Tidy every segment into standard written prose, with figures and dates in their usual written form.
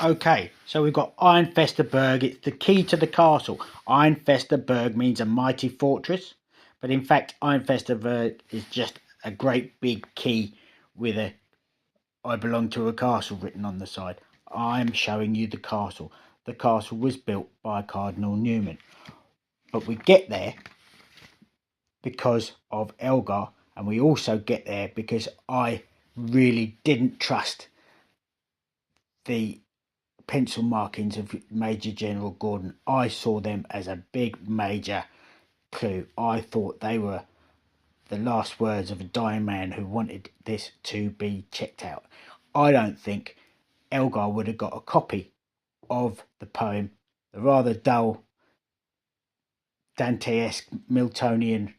Okay, so we've got Ironfesterberg. It's the key to the castle. Ironfesterberg means a mighty fortress, but in fact Ironfesterberg is just a great big key with a "I belong to a castle" written on the side. I'm showing you the castle. The castle was built by Cardinal Newman, but we get there because of Elgar, and we also get there because I really didn't trust the pencil markings of Major General Gordon. I saw them as a big major clue. I thought they were the last words of a dying man who wanted this to be checked out. I don't think Elgar would have got a copy of the poem, the rather dull Dante-esque Miltonian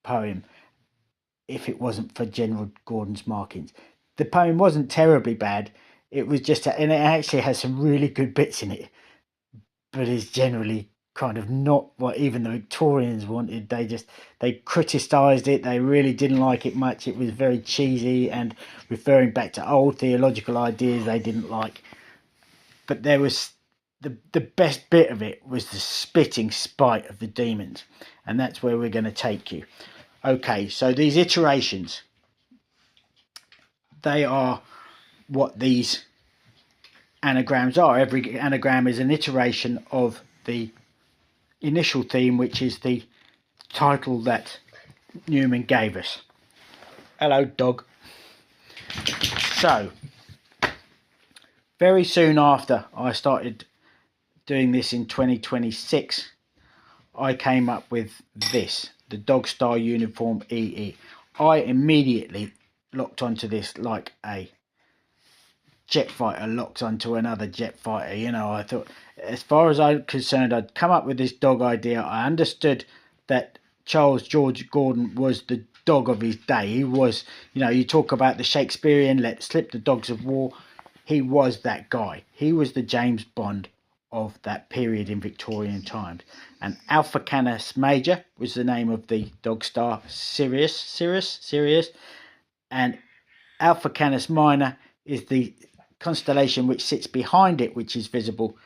poem, if it wasn't for General Gordon's markings. The poem wasn't terribly bad. It was just, and it actually has some really good bits in it, but is generally kind of not what even the Victorians wanted. They criticised it. They really didn't like it much. It was very cheesy and referring back to old theological ideas they didn't like. But there was the best bit of it was the spitting spite of the demons, and that's where we're going to take you. Okay, so these iterations, they are what these anagrams are. Every anagram is an iteration of the initial theme, which is the title that Newman gave us. Hello, dog. So, very soon after I started doing this in 2026, I came up with this, the Dog Star Uniform EE. I immediately locked onto this like a jet fighter locks onto another jet fighter. You know, I thought, as far as I'm concerned, I'd come up with this dog idea. I understood that Charles George Gordon was the dog of his day. He was, you know, you talk about the Shakespearean let slip the dogs of war. He was that guy. He was the James Bond of that period in Victorian times. And Alpha Canis Major was the name of the dog star, Sirius, and Alpha Canis Minor is the constellation which sits behind it, which is visible.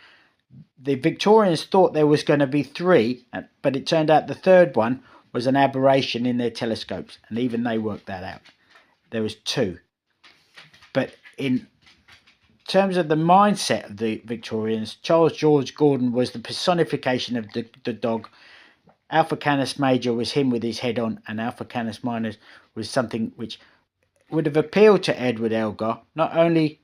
The Victorians thought there was going to be three, but it turned out the third one was an aberration in their telescopes, and even they worked that out. There was two. But in terms of the mindset of the Victorians, Charles George Gordon was the personification of the dog. Alpha Canis Major was him with his head on, and Alpha Canis Minor was something which would have appealed to Edward Elgar, not only